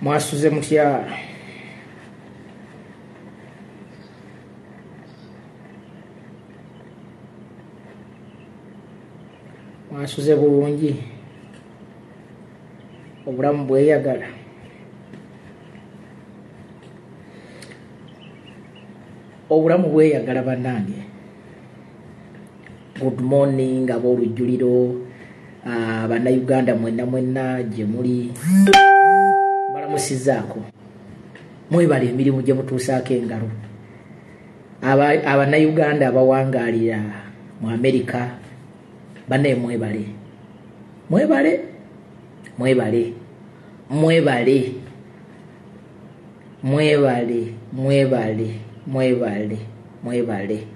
Mwasuze mutya? Mwasuze bulungi? Obulamu bweyagala? Obulamu bweyagala bannange? Good morning ab'olujjuliro, Bannayuganda mwenna gye muli. Balamusizaako. Mwebale emirimu gye mutuusaako engalo. Abannayuganda abawangaalira mu Amerika, bannaye mwebale. Mwebale. Mwebale. Mwebale. Mwebale. Mwebale. Mwebale. Mwebale.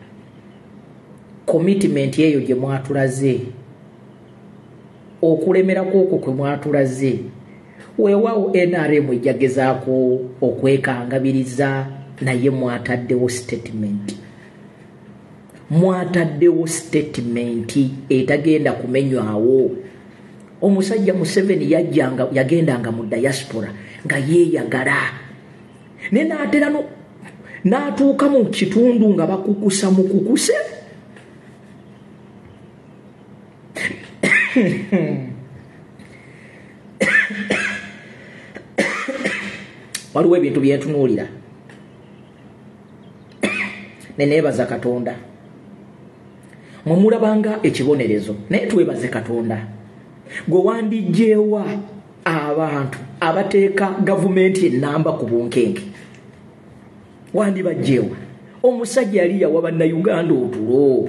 Commitment yeyo gye mwatulaze, okulemerako okwo kwe mwatulaze, weewaawo NRM ejjagezaako okwekangabiriza, naye mwataddewo statement. Mwataddewo statement etagenda kumenywawo. Omusajja Museveni yagendanga mu diaspora nga yeeyagala, ne naatera n'atuuka mu kitundu nga bakukusa mukukuse. Waliwo ebintu byentunuulira ne neebaza Katonda. Mwe mulabanga ekibonerezo, naye twebaze Katonda gwe wandiggyewa abantu abateeka gavumenti ennamba ku bunkenke. Wandibagyewa omusajja yali yawa Bannayuganda otulo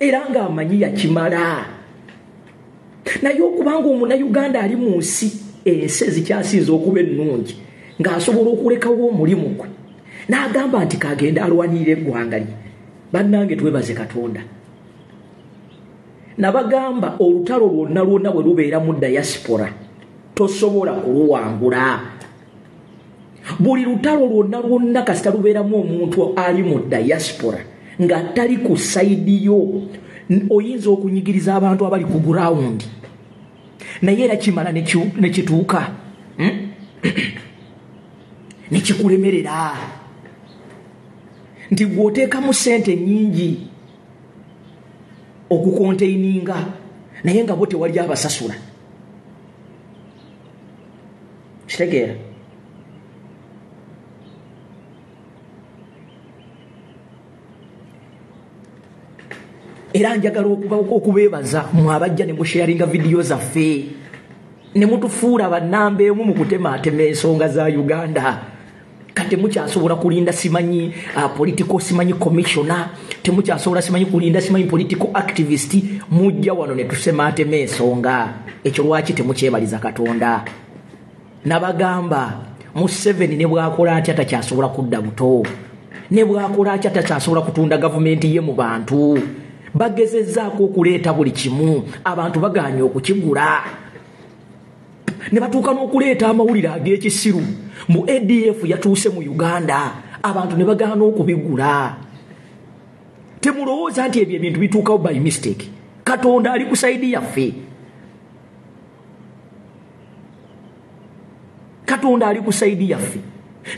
era ng'amanyi yakimala. Naye okubanga Omunnayuganda ali mu nsi ensi ezikyasinza okuba ennungi ng'asobola okulekawo omulimu gwe, n'agamba nti kagenda alwanirira eggwanga lye. Bannange twebaze Katonda. Nabagamba olutalo lwonna bwe lubeera mu diaspora tosobola kuluwangula. Buli lutalo lwonna kasita lubeeramu omuntu ali mu diaspora nga tali ku sayidi yo, oyinza okunyigiriza abantu abali ku ground, naye era kimala ne kituuka ne kikulemerera nti gwoteekamu ssente nnyingi okukonteininga naye nga bo tewali abasasula. Kitegeera? Era njagala okubeebaza mwabajja ne musharinga video zaffe ne mutufuula bannamba emu mu kutematema ensonga za Uganda. Kati mukyasobola kulinda simanyi political simanyi commissioner, temukyasobola simanyi kulinda simanyi political activist, mujja wano ne tusematema ensonga. Ekyo lwaki temukyebaliza Katonda? Nabagamba Museveni ne bwakola atya takyasobola kudda buto, ne bwakola atya takyasobola kutunda gavumenti ye mu bantu. Bagezezzaako okuleeta buli kimu, abantu bagaanye okukigula. Ne batuuka n'okuleeta amawulire ag'ekisiru mu ADF yatuuse mu Uganda, abantu ne bagaana okubigula. Temulowooza nti ebyo ebintu bituukawo by mistake. Katonda ali ku sayidi yaffe. Katonda ali ku sayidi yaffe.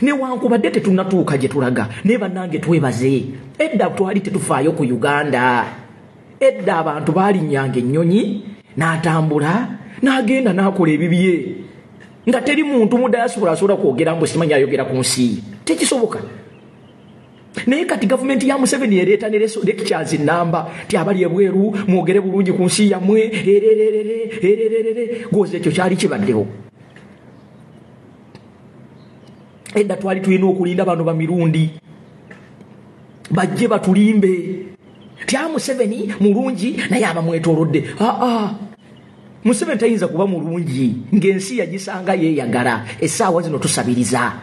Newankubadde tetunnatuuka gye tulaga, naye bannange twebaze. Edda twali tetufaayo ku Uganda. Edda abantu baalinnyanga ennyonyi n'atambula n'agenda n'akola ebibye nga teri muntu mu diaspora asobola kwogera mbu simanyi ayogera ku nsi. Tekisoboka. Naye kati gavumenti ya Museveni ereeta ne lectures nnamba ti abali ebweru mwogere bulungi ku nsi yammwe goza ekyo kyali kibaddewo. Edda twali tulina okulinda bano ba mirundi bajje batulimbe tya Museveni mulungi naye abamwetoolodde. Museveni tayinza kuba mulungi ng'ensi yagisanga yeeyagala. Essaawa zino tusabiriza.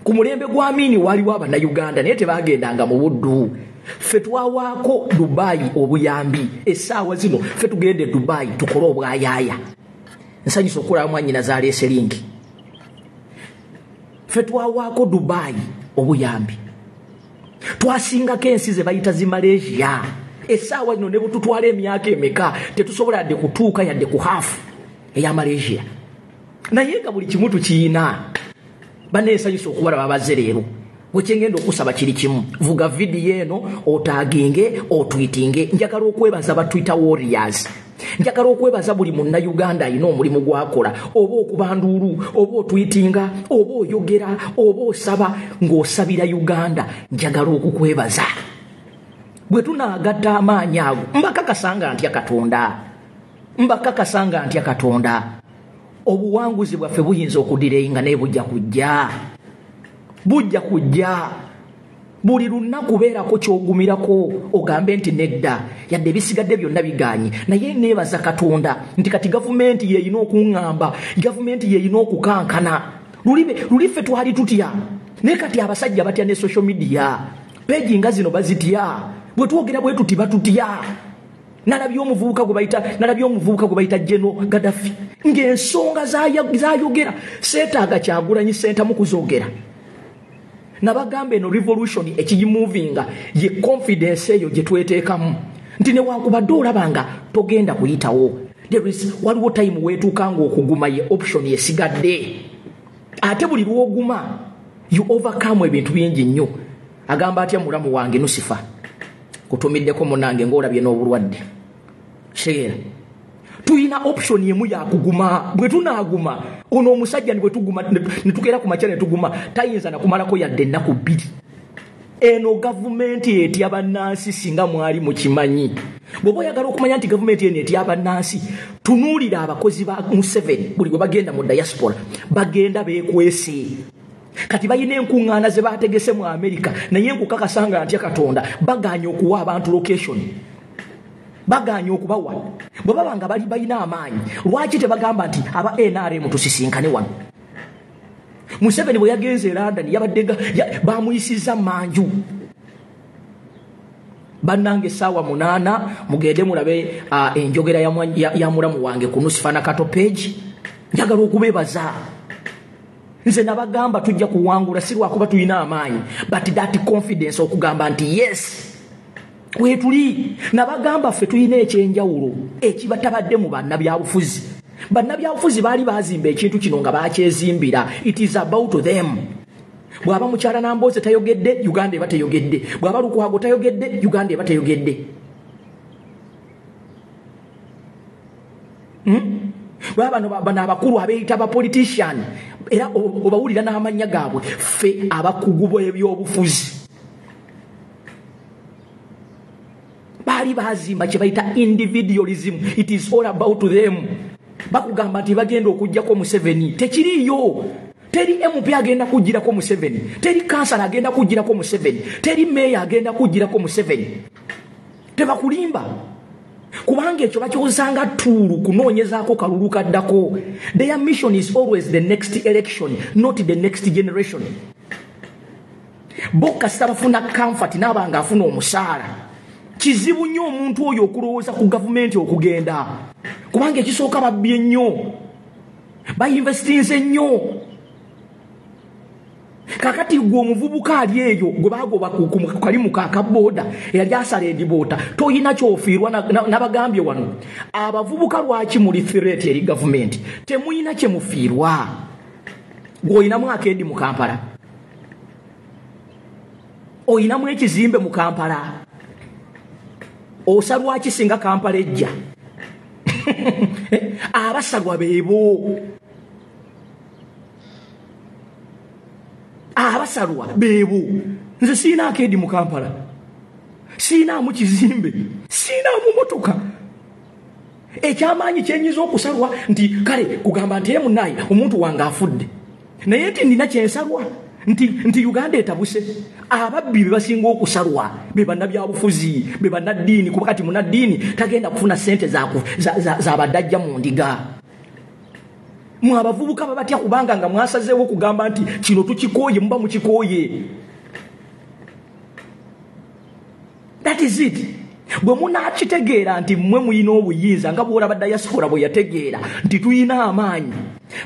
Ku mulembe gwa Amini waliwo Abannayuganda naye tebaagendanga mu buddu. Ffe twawaako Dubai obuyambi. Essaawa zino ffe tugende Dubai tukole obwayaaya. Nsanyusa okulaba mwannyina zaleese linki. Ffe twawaako Dubai obuyambi. Twasingako ensi ze bayita zi Malaysia. Essaawa zino ne bututwala emyaka emeka tetusobola yadde kutuuka yadde ku hafu eya Malaysia. Naye nga buli kimu tukiyina. baneesanyusa okubalaba abazze leero wekyengenda okusaba kiri kimu vuga vidiyo eno otaaginge otwitinge njagala okwebaza ba Twitter warriors njagala okwebaza buli munnayuganda alina omulimu gwakola oba okubanduulu oba otwitinga oba oyogera oba osaba ng'osabira Uganda njagala okukwebaza bwe tunaagatta amaanyi ago mbakakasanga ntya Katonda obuwanguzi bwaffe buyinza okudireyinga naye bujja kujja buli lunaku beerako kyogumirako ogambe nti nedda yadde bisigadde byonna biganye naye neebaza Katonda nti kati gavumenti yeeyina okuŋŋamba gavumenti yeeyina okukankana luli ffe twali tutya naye kati abasajja batya ne social media peegi nga zino bazitya bwe twogera bwe tuti batutya nalabye omuvubuka gwe bayita General Gaddafi ng'ensonga zayogera seetaaga Kyagulanyi sentamu kuzoogera nabagamba eno revolution ekigimuvinga ye confidence eyo gye tweteekamu nti newankubadde olabanga togenda kuyitawo waliwo time weetuukanga okuguma ye option yesigadde ate buli lwoguma you overcome ebintu bingi nnyo agamba atya mulamu wange Nusifa kutumiddeko munange ng'olabye n'obulwadde Sheera tuyina option yemu yakuguma bwe tunaaguma ono omusajja bwe tuguma ne tukeera ku makya ne tuguma tayinza nakumalako yadde ennaku 2 eno gavumenti etya bannansi singa mwali mukimanyi bw'oba oyagala okumanya nti gavumenti eno etya bannansi tunuulira abakozi ba Museveni buli bwe bagenda mu diaspora bagenda beekwese kati bayina enkuŋŋaana ze baategese mu America naye nkukakasanga ntya Katonda baganye okuwa abantu location baganye okubawa bwe babanga bali bayina amaanyi lwaki tebagamba nti aba NRM tusisinkane wano Museveni bwe yagenze e London yabadde bamuyisiza manju bannange essaawa 8 mugende mulabe enjogera ya mulamu wange ku Nusifa Nakato page njagala okubeebaza nze nabagamba tujja kuwangula si lwakuba tulina amaanyi but that confidence okugamba nti yes wetuli nabagamba ffe tulina ekyenjawulo ekibatabadde mu bannabyabufuzi baali bazimba ekintu kino nga bakyezimbira it is about them bw'aba mukyala Nambooze tayogedde Uganda eba teyogedde bw'aba Lukwago tayogedde Uganda eba teyogedde bano abakulu abeeyita abapolitician era obawulira n'amannya gaabwe ffe abakugu b'ebyobufuzi baali bazimba kye bayita individualism it is all about them bakugamba nti bagenda okugjako Museveni tekiriyo teri MP agenda kugirako Museveni teri kansala agenda kugirako Museveni teri meya agenda kugirako Museveni tebakulimba kubanga ekyo bakyozanga tuulu kunoonyezaako kalulu kaddako their mission is always the next election not the next generation bo kasita bafuna comfort n'abanga afuna omusaala kizibu nnyo omuntu oyo okulowooza ku gavumenti okugenda kubanga ekisooka babbye nnyo bayinvestinze nnyo kakati gwe omuvubuka ali eyo gwe bagoba ku kalimu ka kabooda eyali asala ediboota toyina kyofiirwa nabagambye wano abavubuka lwaki muli threat eri gavumenti temuyina kye mufiirwa gwe oyinamu akendi mu Kampala oyinamu ekizimbe mu Kampala osalwa kisinga Kampala ejja abasalwa beebo abasalwa beebo nze siina akeedi mu Kampala siinaamu kizimbe siinaamu motoka ekyamaanyi kyenyiza okusalwa nti kale kugamba nti munnaye omuntu wange afudde naye nti nina kyensalwa nti Uganda etabuse ababbi be basinga okusalwa be bannabyabufuzi be bannaddiini kuba kati munaddiini tagenda kufuna ssente za badajja mu ndiga mu abavubuka babatya kubanga nga mwasazeewo okugamba nti kino tukikooye muba mukikooye that is it bwe munaakitegeera nti mmwe muyina obuyinza nga bw'olaba diaspora bwe yategeera nti tuyina amaanyi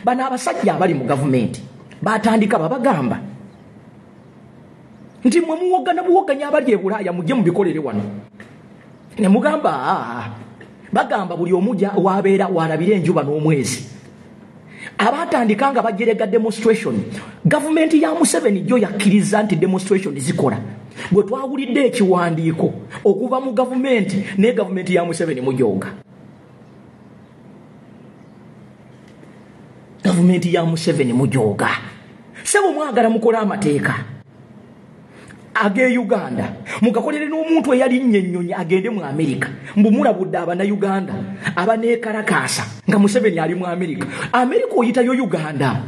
bano abasajja abali mu gavumenti batandika babagamba nti mwe muwogana buwoganya abali e Bulaaya mujje mubikolere wano ne mugamba bagamba buli omuja wabeera walabira enjuba n'omwezi abatandika nga bajerega demonstration government ya Museveni jo yakkiriza nti demonstration zikola bwe twawulidde ekiwandiiko okuva mu government ne government ya Museveni mujoga government ya Museveni mujoga sebo mwagala mukola amateeka age Uganda mugakolere n'omuntu eyali nnyonyi agende mu America mbumulabudde abana Uganda abaneekarakasa nga Museveni ali mu America oyitayo Uganda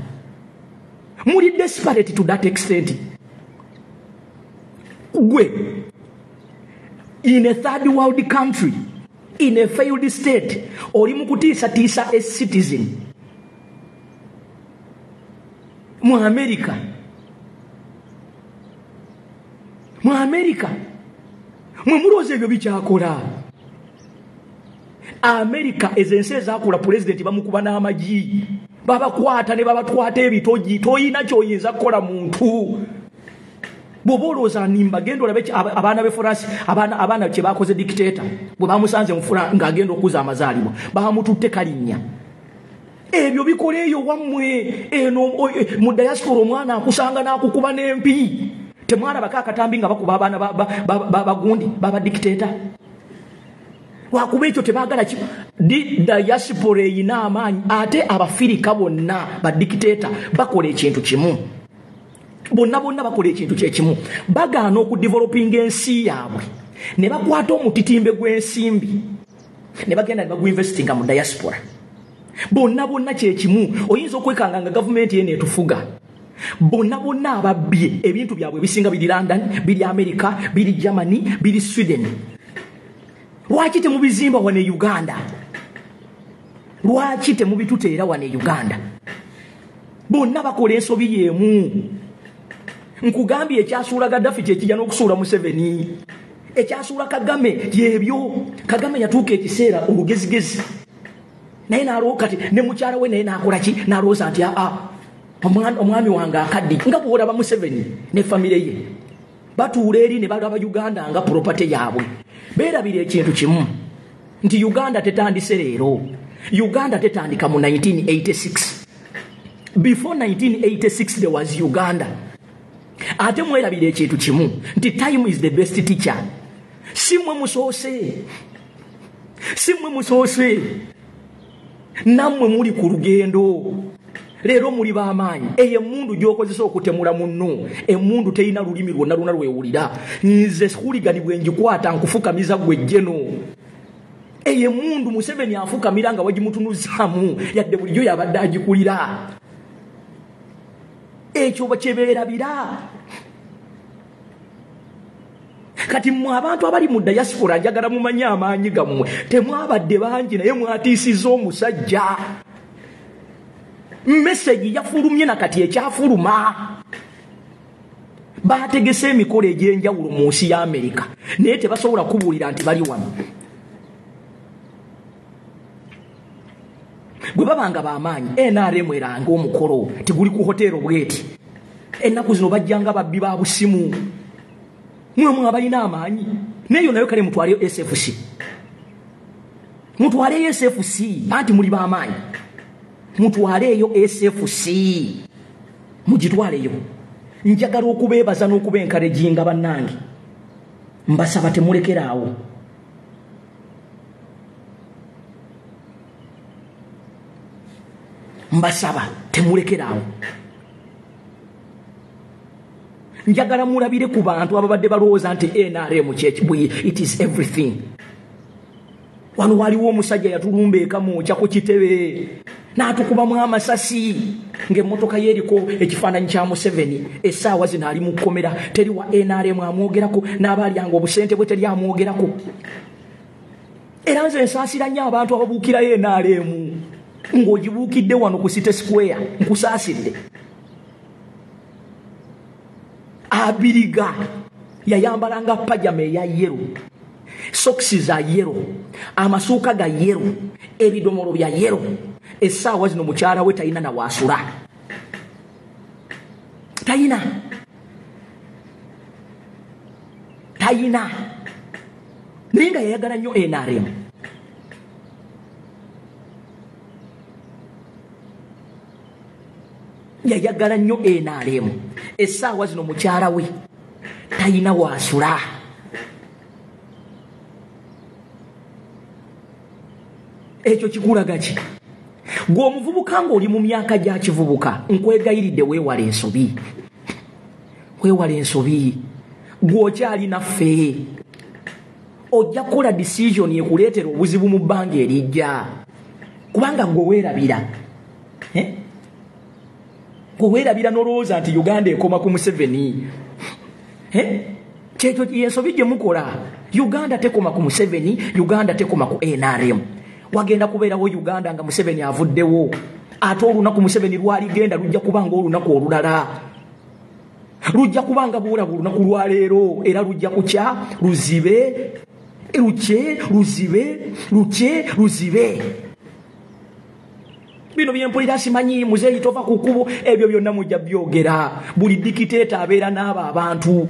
muli desperate to that extent gwe in a third world country in a failed state oli mukutiisa a citizen mu America mwe muloze ebyo bikyakola America ezense ezakula president bamukuba n'amagi babakwata ne babatwata ebitoji toyina kyoyinza kukola muntu boboloza nimba gendo labe abana be forasi abana kye bakoze dictator bwe bamusanze mfura ngagendo okuza amazalibwa bamututte kalinya ebyo bikoleyo wamwe eno mu diaspora omwana akusanga nakukuba n'empi temwana bakakatambi nga bakuba abana bagundi baba dictator wakuba ekyo tebagala ki diaspora ina amaanyi ate abafirika bonna ba dictator bakola ekintu kimu bonna bakola ekintu kyekimu bagaana okudeveloping ensi yaabwe ne bakwata omutitimbe gw'ensimbi ne bagenda ne baguinvestinga mu diaspora bonna kyekimu oyinza okwekanga nga gavumenti yene etufuga bonna ababbye ebintu byabwe bisinga biri London biri America biri Germany biri Sweden lwaki temubizimba wane Uganda lwaki temubituteera wane Uganda bonna bakola ensobi yemu nkugambye ekyasuula Gaddafi kyekijja n'okusuula Museveni ekyasuula Kagame yebyo Kagame yatuuka ekiseera olugezigezi naye nalwo kati ne mukyala we naye nakola ki nalwoza nti omwami wange akaddi nga bwolaba Museveni ne famire ye batuula eri ne balaba Uganda nga property yaabwe beerabira ekintu kimu nti Uganda tetandise leero Uganda tetandika mu 1986 before 1986 there was Uganda ate mwerabira ekintu kimu nti time is the best teacher simwe musoose nammwe muli ku lugendo leero muli b'amaanyi eyo emmundu gy'okozesa okutemula munno emmundu teyina lulimi lwonna lwewulira nze huligani bwe ngikwata nkufukamiza gwe jjeno eyo emmundu Museveni afukamira nga wagimutunuzaamu yadde bulijjo yabadde agikulira ekyo bakyebeerabira kati mmwe abantu abali mu diaspora njagala mumanye amaanyi gammwe temwabadde bangi naye mwatiisizza omusajja message yafulumye nakati ekyafuluma bategese emikolo egy'enjawulo mu nsi ya America naye tebasobola kubuulira nti bali wano gwe babanga b'amaanyi NRM eranga omukolo tiguli ku hotero bweti ennaku zino bajjanga babbi ba busimu mwe abalina amaanyi neyo nayo kale mutwaleyo SFC mutwaleyo SFC anti muli b'amaanyi mutwaleyo SFC mugitwaleyo njagala okubeebaza n'okubenkalejinga bannange mbasaba temulekeraawo mbasaba temulekeraawo njagala mulabire ku bantu ababadde balowooza nti NRM it is everything wano waliwo omusajja yatulumba ekamu ku kitebe n'atukubamu amasasi ng'emmotoka yeriko ekifaananyi kya Museveni essaawa zino ali mu kkomera teri wa NRM amwogerako n'abaalyanga obusente bwe teri amwogerako era nze nsaasira nnyo abantu ababuukirayo NRM ng'ogibuukidde wano ku City Square nkusaasidde abiriga yayambalanga pajama eya yero sokisi za yero amasuuka ga yero ebidomolo bya yero essaawa zino mukyala we talina na waasula talina naye nga yayagala nnyo NRM yayagala nnyo NRM essaawa zino mukyala we talina waasula. Ekyo kikulaga ki? Gwe omuvubuka ng'oli mu myaka gya kivubuka nkwegayiridde weewala ensobi. Weewala ensobi. Gwe okyali naffe. Ojja kukola decision ekuleetera obuzibu mu bbanga erijja. Kubanga gwe weerabira. Gwe weerabira n'olowooza nti Uganda ekoma ku Museveni. Kyekyo ensobi gye mukola. Uganda tekoma ku Museveni, Uganda tekoma ku NRM. Wagenda kubeerawo Uganda nga Museveni avuddewo. Ate olunaku Museveni lwaligenda lujja kubanga olunaku olulala. Lujja kubanga buulabu olunaku lwaleero era lujja kukya luzibe. Luche, luzibe. Bino byempulira simanyi muzeeyi tova ku kkubo ebyo byonna mujja byogera. Buli dikiteeta abeera n'abo abantu.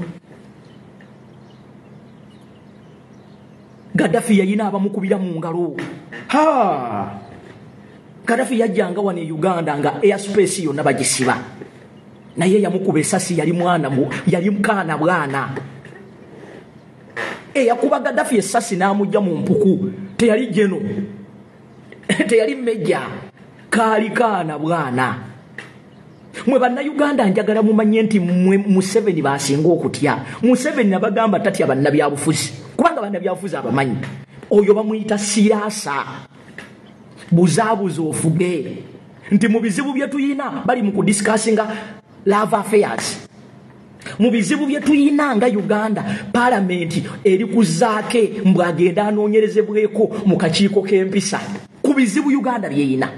Gaddafi yayina abamukubira mu ngalo. Gaddafi yajjanga wano e Uganda nga airspace yonna bagisiba. Naye yamukuba essasi yali mukaana bwana. Yakuba Gaddafi essasi n'amugya mu mpuku. Teyali jeno. Teyali mejja. Kaali kaana bwana. Mwe bannayuganda njagala mumanye nti Museveni baasinga okutya. Museveni nabagamba tatya bannabyabufuzi. Kubanga bannabyabufuzi abamanyi. Oyo bamuyita siyaasa. Buzaabuza ofuge. Nti mu bizibu bye tuyina bali mu kudiscussinga love affairs. Mu bizibu bye tuyina nga Uganda parliament eri kuzaake mbwagenda anoonyerezebweko mu kakiiko k'empisa. Ku bizibu Uganda byeyina.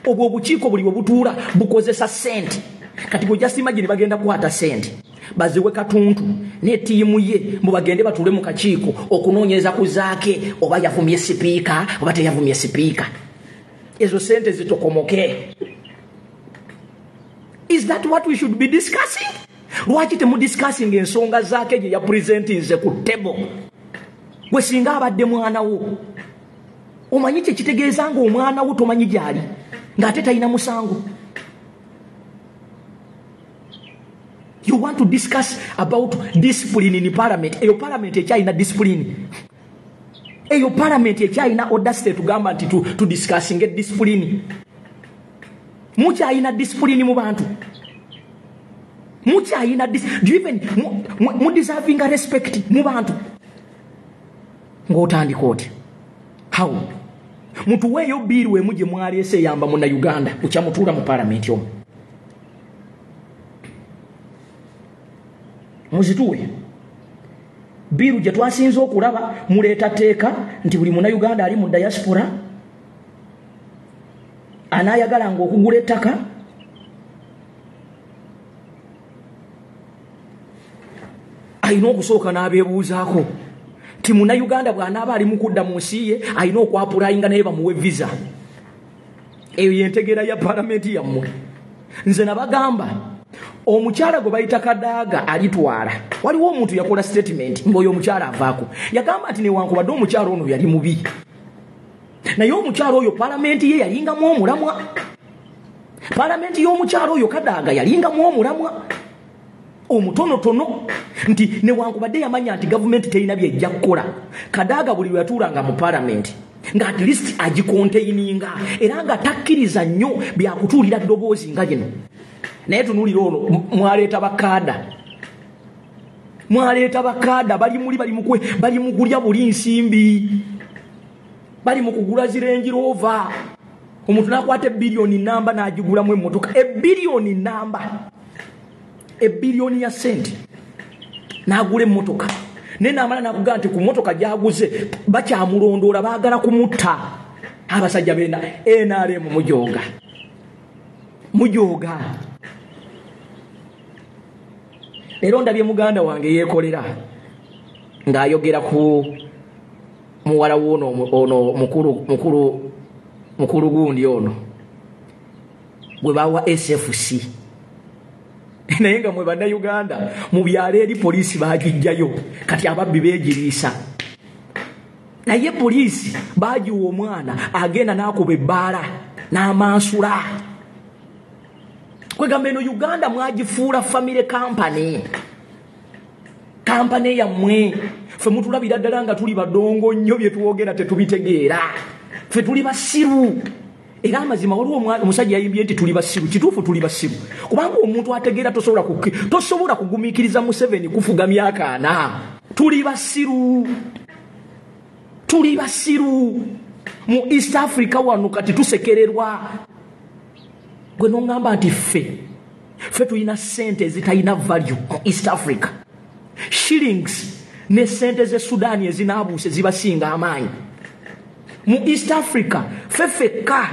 Obwo obukiiko buli bwe butuula bukozesa sente. Kati gwe just imagine bagenda kukwata sente. Baziwe Katuntu ne tiimu ye mu bagende batuule mu kakiiko okunoonyereza kuzaake oba yavumye sipiika oba teyavumye sipiika. Ezo sente zitokomoke. Is that what we should be discussing? Lwaki temu discussing ensonga zaake gye ya presentinze ku table? Gwe singa abadde mwana wo omanyi kye kitegeeza nga omwana wo tomanyi gyali ng'ate talina musango. You want to discuss about discipline in parliament. Eyo parliament ekyalina discipline. Eyo parliament ekyalina audacity tugamba nti to discussing discipline. Mukyalina discipline mu bantu. Mukyalina do you even mu deserving respect mu bantu. Ng'otandika oti. How? Mutuweeyo biiru we muje mwaleese yamba mu na Uganda ukyamutuula mu parliament yomu. Muzituwe. Biiru gye twasinza okulaba muleeta teeka nti buli muna Uganda ali mu diaspora anaayagalanga okugula ettaka alina okusooka n'abeebuuzaako nti muna Uganda bw'anaaba ali mu kudda mu nsi ye alina okwapulaayinga naye bamuwe visa. Eyo y'entegeera ya palamenti yammwe. Nze nabagamba omukyala gwe bayita Kadaaga alitwala. Waliwo omuntu yakola statement ng'oyo omukyala avaako. Yagamba nti newankubadde omukyala ono yali mubi, naye omukyala oyo palamenti ye yalingamu omulamwa. Palamenti y'omukyala oyo Kadaaga yalingamu omulamwa omutonotono, nti newankubadde yamanya nti gavumenti terina byejja kukola. Kadaaga buli lwe yatuulanga mu palamenti nga at least agikonteininga era nga takkiriza nnyo byakutuulira ddoboozi nga lino. Naye tunuulira ono mwaleeta bakaada bali mu kulya buli nsimbi, bali mu kugula zirengi roova. Omuntu n'akwata ebbiliyoni namba n'agigulamu emmotoka. Ebbiliyoni namba, ebbiliyoni ya sente n'agula emmotoka. Naye n'amala n'akugamba nti ku mmotoka gy'aguze bakyamulondoola, baagala kumutta. Abasajja benda NRM mujooga. Leero ndabye muganda wange yeekolera ng'ayogera ku muwala w'ono mukulu gundi ono bwe bawa SFC. Naye nga mwe bannayuganda mu byalo eri poliisi baagijjayo, kati ababbi beegiriisa. Naye poliisi baagiwa omwana agenda n'akuba ebbaala n'amansula. Kwegamba eno Uganda mwagifuula family company. Company yammwe. Ffe mutulabira ddala nga tuli badongo nnyo bye tuwogera tetubitegeera. Ffe tuli basiru. Era amazima waliwo omusajja yayimbye nti tuli basiru. Kituufu tuli basiru. Kubanga omuntu ategeera tosobola kugumiikiriza Museveni kufuga myaka 4. Tuli basiru. Tuli basiru. Mu East Africa wano kati tusekererwa. Gwe nongamba nti ffe tulina sente ezitayina value mu East Africa. Shillings ne sente ze Sudan ezinaabuse zibasinga amaanyi. Mu East Africa fefeka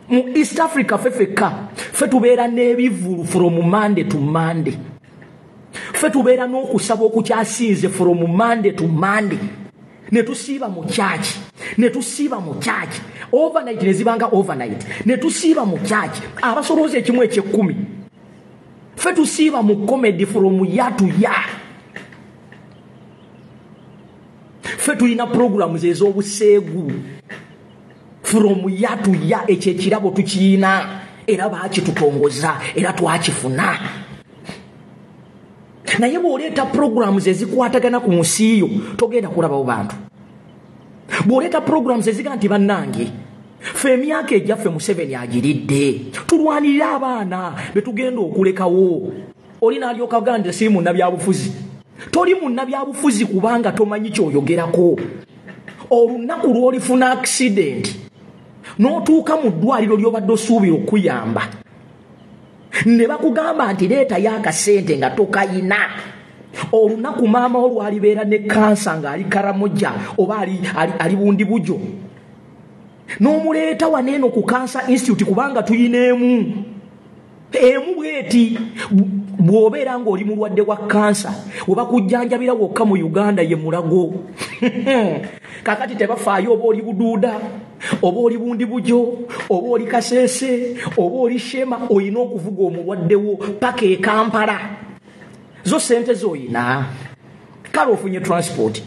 mu East Africa fefeka fe tubeera n'ebivulu from Monday to Monday. Fe tubeera n'okusaba okukyasinze from Monday to Monday. Ne tusiiba mu church. Overnight nezibanga overnight. Ne tusiiba mu church. Abasolooza ekimu eky'ekkumi. Fe tusiiba mu comedy from year to year. Fe tulina programs ez'obuseegu from year to year. Ekyo ekirabo tukiyina era baakitutongoza era twakifuna. Naye bw'oleeta programs ezikwatagana ku musiiyo togenda kulabawo bantu. Bw'oleeta programs eziga nti bannange ffe emyaka ejjaffe Museveni agiridde tulwanirira abaana betugenda okulekawo. Oli n'alyoka agamba nti si munnabyabufuzi. Toli munnabyabufuzi kubanga tomanyi kyoyogerako. Olunaku lw'olifuna accident n'otuuka mu ddwaliro ly'obadde osuubira okuyamba ne bakugamba nti leeta y'akasente nga tokayina. Olunaku maama wo lwalibeera ne kansa ng'ali Karamoja oba ali bundi bujo n'omuleeta waneeno ku Cancer Institute kubanga tuyina emu bweti. Bw'obeera ng'oli mulwadde wa kansa oba kujjanjabira wokka mu Uganda ye mulago. Kakati tebafaayo oba oli Buduuda oba oli bundi bujo oba oli Kasese oba oli Shema oyina okuvuga omulwaddewo paka e Kampala. Zo sente zoyina. Kale ofunye transport.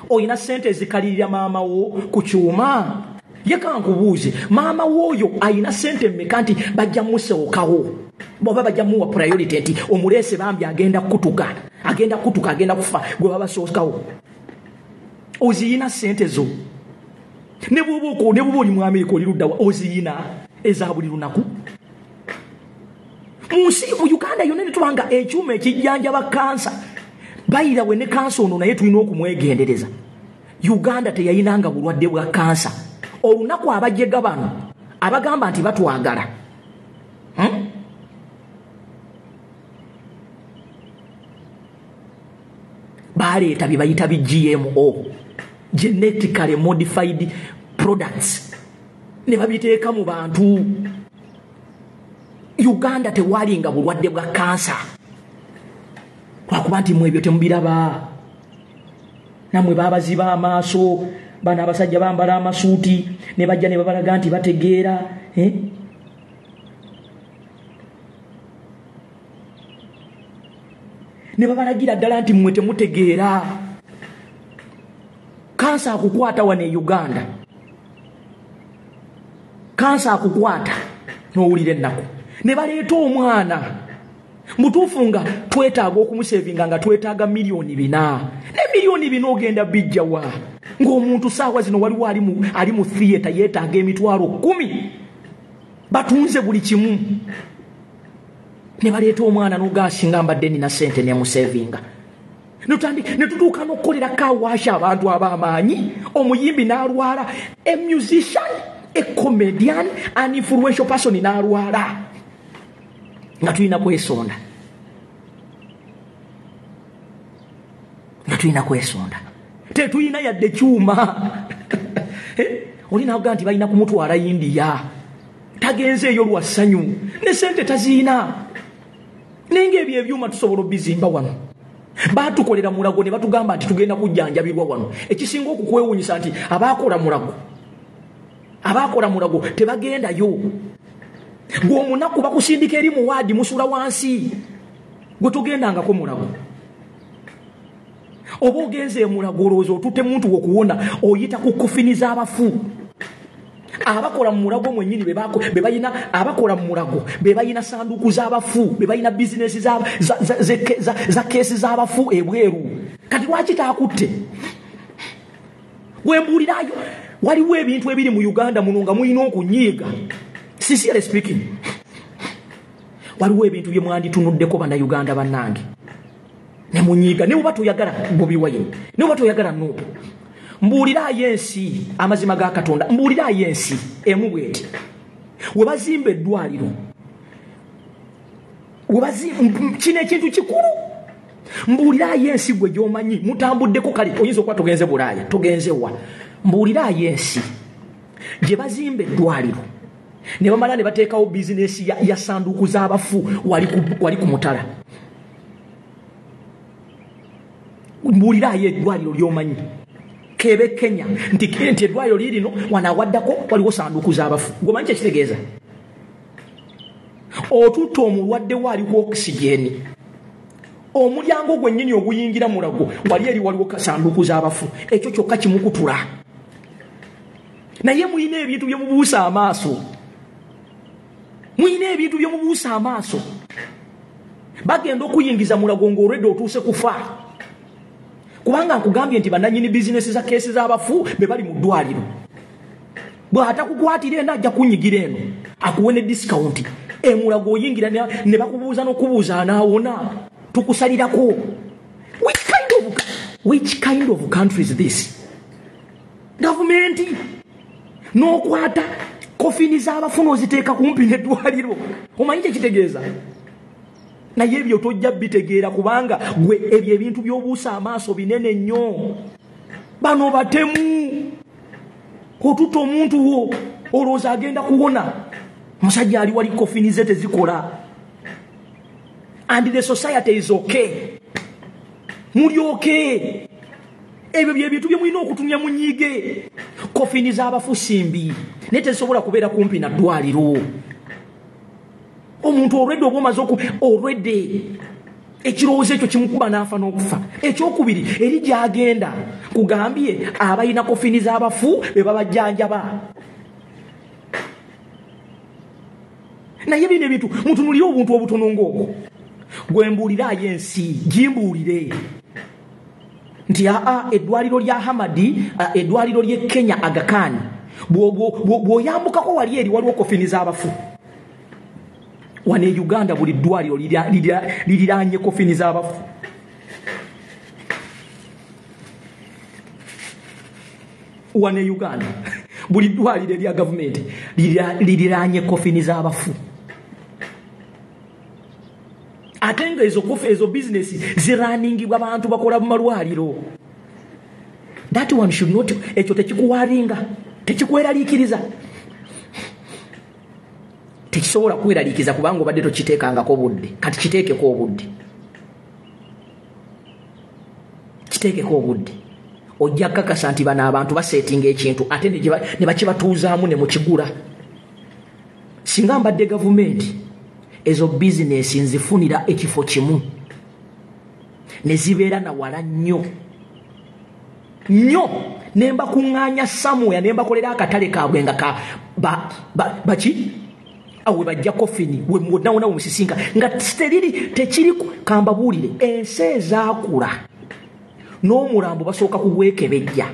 Oyina sente ezikalirira maama wo ku kyuma. Ye kankubuuze maama w'oyo ayina sente mmeka nti bajja musewokawo. Bw'oba bajja muwa priority nti omuleese bambi agenda kutuka agenda kufa gwe babasookawo. Oziyina sente zo. Ne bw'oba oli mu Amerika oli luddawa oziyina eza buli lunaku. Munsi mu Uganda yonna ne tubanga ekyuma ekijjanjaba kansa. Bayira we ne kansa ono naye tulina okumwegendereza. Uganda teyayinanga bulwadde bwa kansa. Olunaku abajjega bano abagamba nti batwagala. Baleeta bye bayita GMO, genetically modified products. Ne babiteeka mu bantu. Uganda tewalinga bulwadde bwa kansa. Lwakuba nti mwebyo temubiraba. Namwe babaziba amaaso. Bana abasajja bambala amasuuti ne bajja ne babalaga nti bategeera. Ne babalagira ddala nti mmwe temutegeera. Kansa akukwata wane Uganda. Kansa akukwata n'owulira ennaku. Ne baleeta omwana. Mutuufu nga twetaaga okumusevinga nga twetaaga miliyoni 4. Ne miliyoni 4 ogenda bijja wa. Ng'omuntu saawa zino waliwo ali mu theater yeetaaga emitwalo 10. Batunze buli kimu. Ne baleeta omwana n'ogasinga mbadde nina sente ne musevinga. Ne tutuuka n'okukolera kawasha abantu ab'amaanyi. Omuyimbi n'alwala. A musician, a comedian, an influential person n'alwala. Nga tulina kwesonda. Tetulina yadde kyuma. Olina kugaa nti balina kumutwala India. Tagenze eyo lwa ssanyu. Ne sente taziina. Nenge ebyo ebyuma tusobola bizimba wano. Batukolera mulago ne batugamba nti tugenda kujjanjabirwa wano. Ekisinga okukwewunyisa nti abaakola mulago tebagendayo. Gw'omunaku bakusindika eri mu waadi musula wansi. Gwe tugendangako mulago. Oba ogenze mulago olowooza otute muntu okuwona oyita ku kufiniza abafu. abakola mu mulago mwennyini be bayina abakola mu mulago be bayina sanduku z'abafu be bayina bizinesi za kesi z'abafu ebweru kati lwaki taakutte gwembuulirayo waliwo ebintu ebiri mu Uganda muno nga mulina okunyiiga sincerely speaking waliwo ebintu bye mwanditunuddeko bannayuganda bannange ne munyiiga ne bwe toyagala Bobi Wine ne bwe toyagala Nuupu mbuuliraayo ensi amazima ga Katonda mbuuliraayo ensi emu bweti we bazimba eddwaliro kino ekintu kikulu mbuuliraayo ensi gwe gy'omanyi mutambuddeko kale oyinza okuba togenze Bulaaya togenze wa mbuuliraayo ensi gye bazimba eddwaliro ne bamala ne bateekawo bizinesi ya sanduku z'abafu wali ku mutala mbuuliraayo eddwaliro ly'omanyi Kebe Kenya nti eddwaliro lirino wanaawaddako waliwo sanduku z'abafu gwomanyi kyekitegeeza otutta omulwadde waaliwo okisigeni omulyango gwennyini oguyingira mulago wali eri waliwo sanduku z'abafu ekyo kyokka kimukutula naye muyina ebintu bye mubuusa amaaso bagenda okuyingiza mulago ng'olwedde otuuse kufa kubanga nkugambye nti bannanyini bizinesi za kesi z'abafu be bali mu ddwaliro bw'atakukwatira eno ajja kunyigira eno akuwe ne discount emulago oyingira ne bakubuuza n'okubuuza anaawona tukusalirako which kind of country is this gavumenti n'okwata kofini z'abafu n'oziteeka kumpi n'eddwaliro omanyi kyekitegeeza naye ebyo tojja bitegeera kubanga gwe ebyo ebintu by'obuusa amaaso binene nnyo bano batemu otutta omuntu wo olowooza agenda kuwona musajja ali wali kofini ze tezikola and the society is okay muli okay ebyo byebintu bye mulina okutumya munyiige kofini z'abafu simbi naye tezisobola kubeera kumpi na ddwaliro omuntu olwedde oba omaze olwedde ekirowoozo ekyo kimukuba n'afa n'okufa ekyokubiri eri gy'agenda kugambye abalina kofini z'abafu be babajjanjaba naye bino ebintu mutunulire obuntu obutono ng'obwo gwembuuliraayo ensi gimbuulire nti eddwaliro lya Hamadi eddwaliro ly'e Kenya Agakani bw'oyambukako wali eri waliwo kofini z'abafu wane Uganda buli ddwaliro liriraanye kofini z'abafu wane Uganda buli ddwaliro erya gavumenti liriraanye kofini z'abafu ate nga ezo bizinesi ziraningibwa abantu bakola mu malwaliro that one should not ekyo tekikuwaringa tekikweraliikiriza tekisobola kweraliikiza kubanga obadde tokiteekangako budde kati kiteekeko obudde ojja kakasa nti bano abantu baseetinga ekintu ate ne bakibatuuzaamu ne mukigula singa mbadde gavumenti ezo bizinesi nzifunira ekifo kimu ne zibeera na wala nnyo ne mbakuŋŋaanya samuya ne mbakolera akatale kaabwe nga baki awe bajja kofini we mwonna musisinkana nga tekiri kambabuulire ensi ezaakula n'omulambo basooka kugwekebejja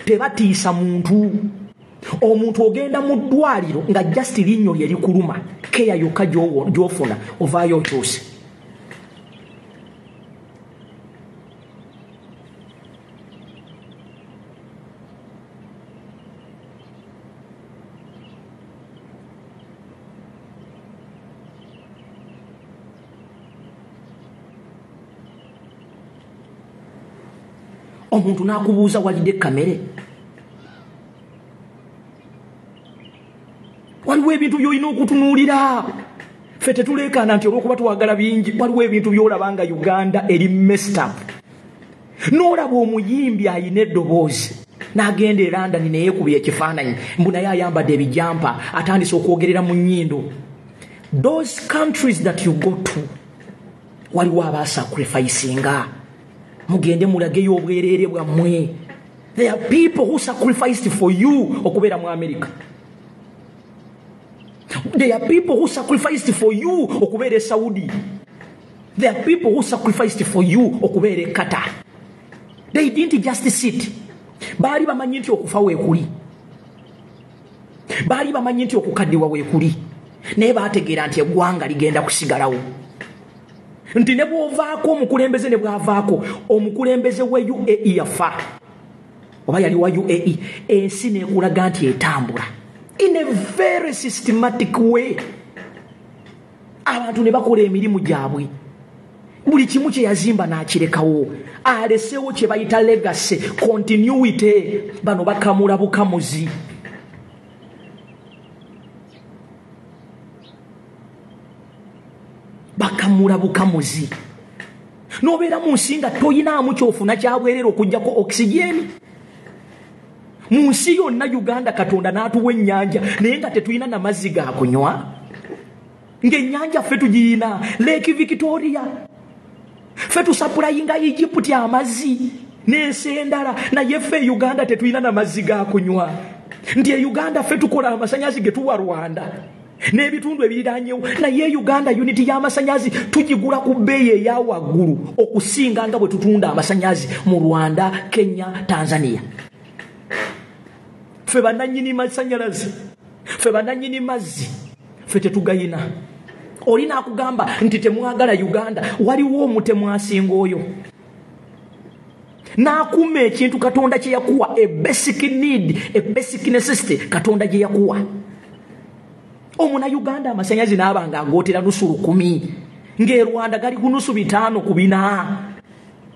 tebatiisa muntu omuntu ogenda mu ddwaliro nga just linnyo lye likuluma keya yokka gy'ofuna ovaayo okyuse omuntu n'akubuuza walidde kamere waliwo ebintu by'olina okutunuulira ffe tetuleekaana nti olw'okuba twagala bingi waliwo ebintu by'olaba nga Uganda eri messed up n'olaba omuyimbi ayina eddoboozi n'agenda e London ne yeekubya ekifaananyi mbu naye ayambadde ebijampa atandise okwogerera mu nnyindo those countries that you go to waliwo abaasacrificinga mugende mulageyo obwereere bwammwe There are people who sacrificed for you okubera mu America. There are people who sacrificed for you okubera Saudi. There are people who sacrificed for you okubera Qatar. They didn't just sit. Bali bamanyi nti okufa weekuli. Bali bamanyi nti okukaddiwa weekuli. Naye baategeera nti eggwanga ligenda kusigalawo. Nti ne bw'ovaako omukulembeze ne bw'avaako omukulembeze wa UAE yafa. Oba yali wa UAE ensi neekulaga nti etambula. In a very systematic way. Abantu ne bakola emirimu gyabwe. Buli kimu kye yazimba n'akirekawo. Alesewo kye bayita legacy, continuity. Bano bakamula bukamuzi. Bakamula bukamuzi. Nobeera mu nsi nga toyinaamu kyofuna kyabwerera okugjako oxygen. Mu nsi yonna Uganda Katonda n'atuwa ennyanja naye nga tetulina na mazzi ga kunywa. Ng'ennyanja ffe tugiyina Lake Victoria. Ffe tusapurayinga Egypt amazzi n'ensi endala naye ffe Uganda tetulina na mazzi ga kunywa. Nti Uganda ffe tukola amasannyalaze ge tuwa Rwanda n'ebitundu ebiriranyewo naye Uganda unity y'amasannyalaze tugigula ku bbeeyi eya waggulu okusinga nga bwe tutunda amasannyalaze mu Rwanda, Kenya, Tanzania. Ffe bannannyini masannyalaze, ffe bannannyini mazzi, ffe tetugayina. Oli n'akugamba nti temwagala Uganda, waliwo omutemu asinga oyo. N'akuuma ekintu Katonda kye yakuwa, a basic need, a basic necessity Katonda gye yakuwa. Omuna Uganda amasannyalaze n'abanga agootera nusu 10, ng'e Rwanda gali ku nusu 5 ku 4.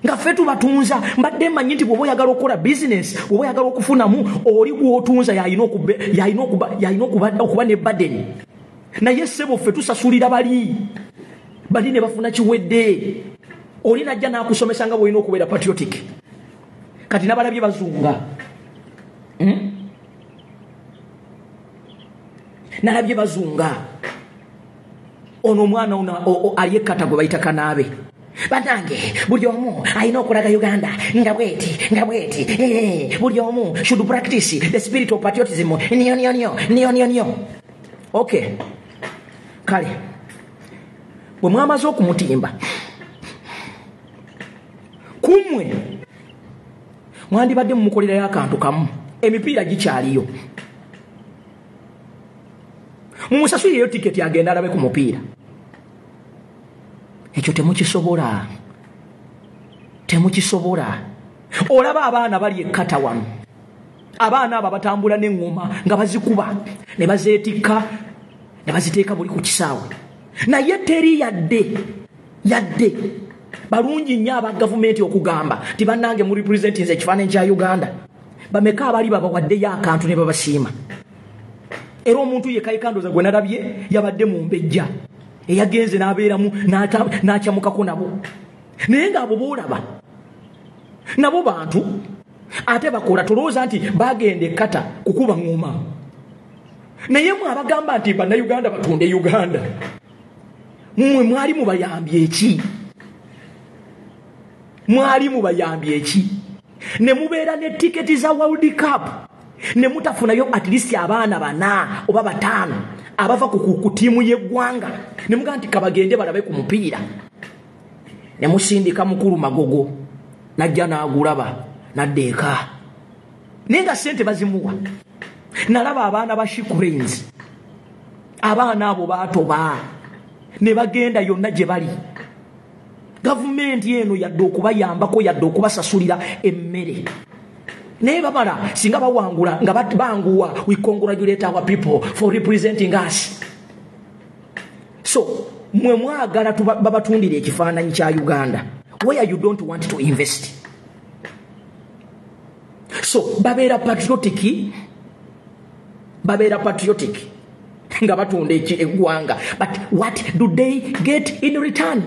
Nga ffe tubatunza mbadde mmanyi nti bw'oba oyagala okukola bizinesi, bw'oba oyagala okufunamu, oli gw'otunza yalina okuba ne burden. Naye ssebo ffe tusasulira bali ne bafuna kiwedde. Oli najja n'akusomesa nga bw'olina okubeera patriotic. Kati n'abalabye bazunga. Nalabye bazunga. Ono omwana ali ekkata gwe bayita Kanaabe. Banange buli omu alina okulaga Uganda nga bweti. Buli omu should practice the spirit of patriotism. Nyo. Okay. Kale. Bwe mwamaze okumutimba. Kumwe. Mwandibadde mumukolerayo akantu kamu. Emipiira gikyaliyo. Mumusasulire yo tiketi agenda alabe ku mupiira. Ekyo temukisobola. Olaba abaana bali ekkata wano. Abaana abo batambula n'eŋŋoma nga bazikuba ne bazeetikka ne baziteeka buli ku kisaawe. Naye teri yadde balungi nnyo aba gavumenti okugamba ti bannange mu representinze ekifaananyi kya Uganda. Bameka abali babawaddeyo akantu ne babasiima. Era omuntu ye kayikandoza gwe nalabye yabadde mu mbejja. Eyagenze n'abeeramu n'akyamukako nabo. Naye ng'abo boolaba nabo bantu ate bakola tolowooza nti bagenda ekkata kukuba ŋŋoma. Naye mwe abagamba nti bannayuganda batunde Uganda, mmwe mwali mubayambye eki? Ne mubeera ne tiketi za World Cup ne mutafunayo at least abaana 4 oba 5 abava ku tiimu y'eggwanga ne muga nti kabagende balabe ku mupiira. Ne musindika mukulu Magogo najja n'agulaba n'addeeka. Naye nga ssente bazimuwa. Nalaba abaana ba Shikurenzi. Abaana abo baatoba ne bagenda yonna gye bali. Gavumenti eno yadde okubayambako, yadde okubasasulira emmere. Naye bamala singa bawangula nga banguwa, we congratulate our people for representing us. So mwe mwagala babatundire ekifaananyi kya Uganda where you don't want to invest. So babeera patriotic nga batunda eggwanga, but what do they get in return?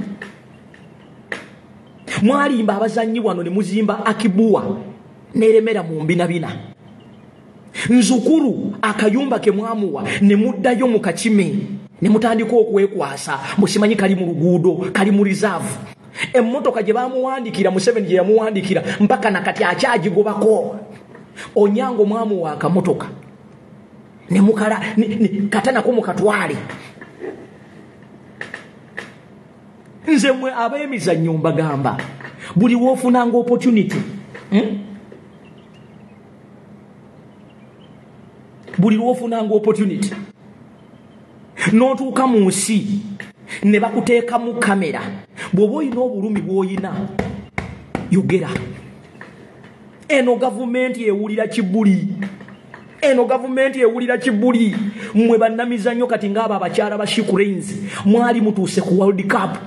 Mwalimba abazanyi wano ne muzimba Akibuwa neremera mu mbinabina. Nzukuru akayumba ke mwamuwa ne muddayo mu Kakime ne mutandika okwekwasa, musimanyi kali mu luguudo, kali mu reserve. Emmotoka gye bamuwandikira mu 7 gye yamuwandikira mpaka nakati akyagigobako. Onyango mwamu wa kamotoka ne mukala katana ko mukatwale nze mwe abayemizannyo mbagamba buli wofunanga opportunity buli wofunanga opportunity notuuka mu nsi ne bakuteeka mu kamera bw'oba olina obulumi bw'olina yogera. Eno gavumenti ewulira kibuli. Eno gavumenti ewulira kibuli. Mwe bannamizannyo kati ng'abo abakyala ba Shikurains mwali mutuuse ku World Cup.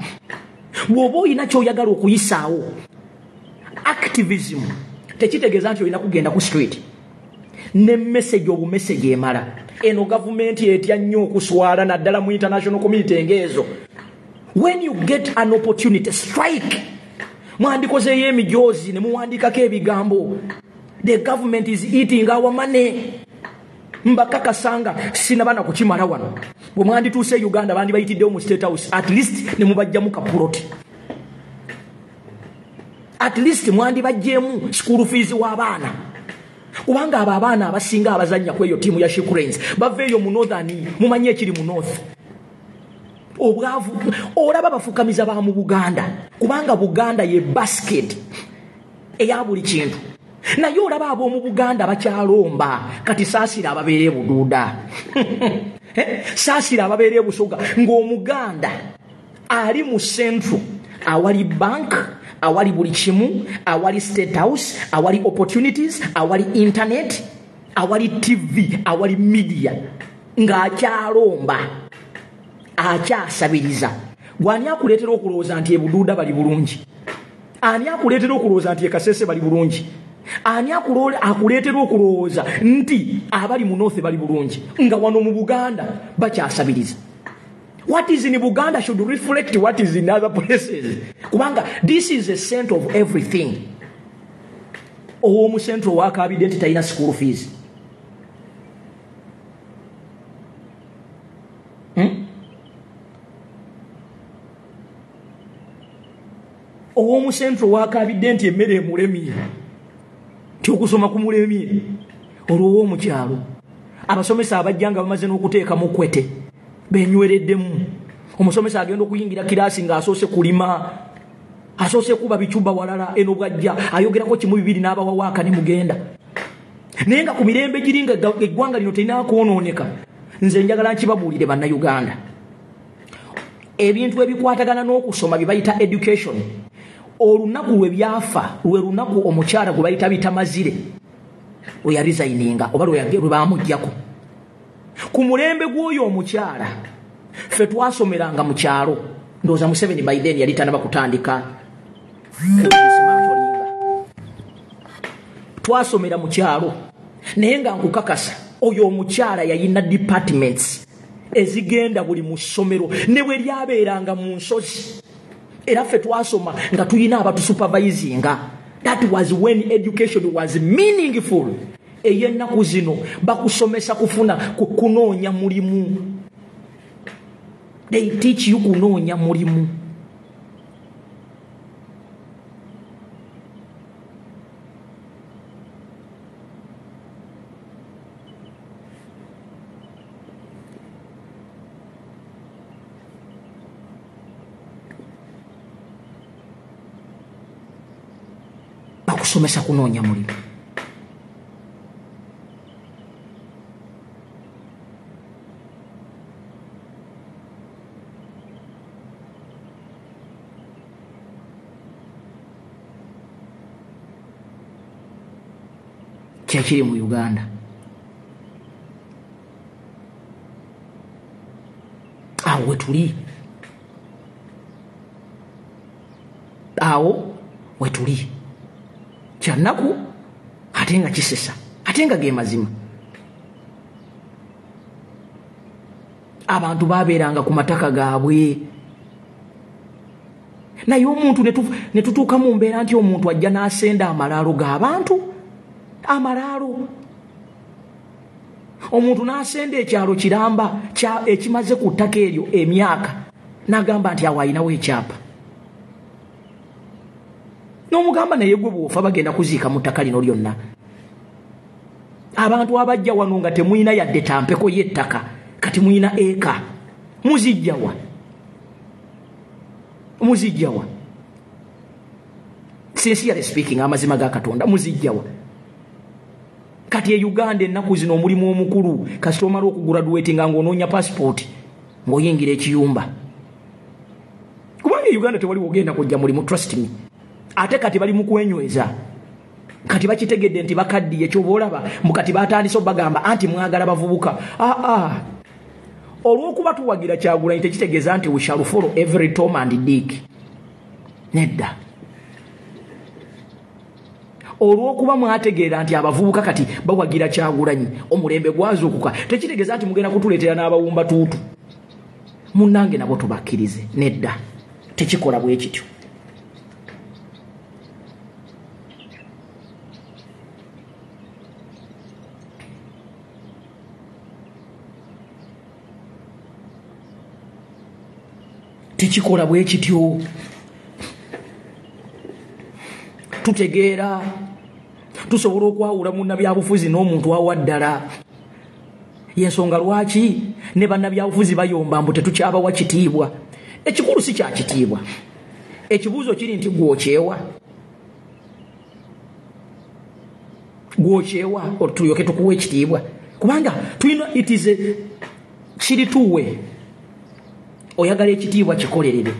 Bw'oba olina ky'oyagala okuyisaawo activism tekitegeeza nti olina kugenda ku street ne message obumessage emala. Eno gavumenti etya nnyo okuswala naddala mu international community engeezo. When you get an opportunity, strike. Mwandikozeeyo emijoozi ne muwandikako ebigambo. The government is eating our money. Mbakakasanga sinabana kukimala wano. Bwe mwandituuse Uganda bandi bayitiddewo mu State House, at least ne mubajjamu kapuloti. At least mwandibajjeemu school fees w'abaana. Kubanga abo abaana abasinga abazannya ku eyo tiimu ya Shikurains baveeyo mu northern, mumanye ekiri mu north. Obwavu olaba bafukamiza ba mu Buganda kubanga Buganda ye basket eya buli kintu. Naye olaba ab'omu Buganda bakyalomba kati saasira ababeera Buduuda. Saasira ababeera Busoga ng'Omuganda ali mu central awali bank, awali buli kimu, awali State House, awali opportunities, awali internet, awali TV, awali media ng'akyalomba akyasabiriza. Gwani akuleetera okulowooza nti Buduuda bali bulungi? Ani akuleetera okulowooza nti Kasese bali bulungi? Ani akuleetera okulowooza nti abali mu north bali bulungi nga wano mu Buganda bakyasabiriza? What is in Buganda should reflect what is in other places. Kubanga this is the center of everything. Omu central wa Kabidenti talina school fees. Omu central wa Kabidenti emmere emulemi. Kyokusoma kumulemi. Olwo omukyalo. Abasomesa abajjanga bamaze n'okuteeka mu kwete. Benywereddemu. Omusomesa agenda okuyingira kirasi ng'asoose kulima. Asoose kuba bicuba walala eno bwajja. Ayogerako kimu bibiri n'abawawaaka ne mugenda. Naye nga ku mirembe giringa eggwanga lino terina kwonooneka. Nze njagala nkibabuulire bannayuganda. Ebintu ebikwatagana n'okusoma bye bayita education. Olunaku lwe byafa lwe lunaku omukyala gwe bayita bitamazire we yaresigninga oba lwe bamuggyako. Ku mulembe gw'oyo omukyala ffe twasomeranga mu kyalo. Ndowooza Museveni by then yali tanaba kutandika dismantlinga. Twasomera mu kyalo naye nga nkukakasa oyo omukyala yayina departments ezigenda buli mu ssomero ne bwe lyabeeranga mu nsozi. Era ffe twasoma nga tuyina abatusupervisinga. That was when education was meaningful. Eyennaku zino bakusomesa kufuna kunoonya mulimu. They teach you kunoonya mulimu. Bakusomesa kunoonya mulimu. Kyekiri mu Uganda. Awo wetuli. Awo wetuli. Kyanaku ate nga kisesa ate nga ge mazima. Abantu babeeranga ku mataka gaabwe. Naye omuntu ne tutuuka mu mbeera nti omuntu ajja n'asenda amalaalo g'abantu. Amalaalo. Omuntu n'asenda ekyalo kiramba ekimaze ku ttaka eryo emyaka n'agamba nti awo ayinawo ekyapa. N'omugamba naye gwe bw'ofa bagenda kuziika mu ttaka lino lyonna. abantu abajja wano nga temuyina yadde tampeko yettaka kati muyina eka muzijjawa sincerely speaking amazima ga Katonda muzijjawa kati e Uganda ennaku zino omulimu omukulu kasita omala okugraduate nga ng'onoonya passport ng'oyingira ekiyumba kubanga e Uganda tewali wogenda kujja mulimu trust me ate kati bali mu kwenyweza kati bakitegedde nti bakaddiye ekyoba olaba mukati batandise obagamba anti mwagala bavubuka olw'okuba tuwagira Kyagulanyi tekitegeeza nti we shall follow every Tom and Dick nedda olw'okuba mwategeera nti abavubuka kati bawagira Kyagulanyi omulembe gwazuukuka tekitegeeza nti mugenda kutuleetera n'abawumba tuutu munnange nabo tubakkirize nedda tekikola bwe kityo tekikola bwe kityo tutegeera tusobola okwawula munnabyabufuzi n'omuntu awaddala yensonga lwaki ne bannabyabufuzi bayomba mbu tetukyabawa kitiibwa ekikulu si kya kitiibwa ekibuuzo kiri nti gwokyewa tulyoke tukuwa ekitiibwa kubanga tulina itize kiri tuwe oyagala ekitiibwa kikolerere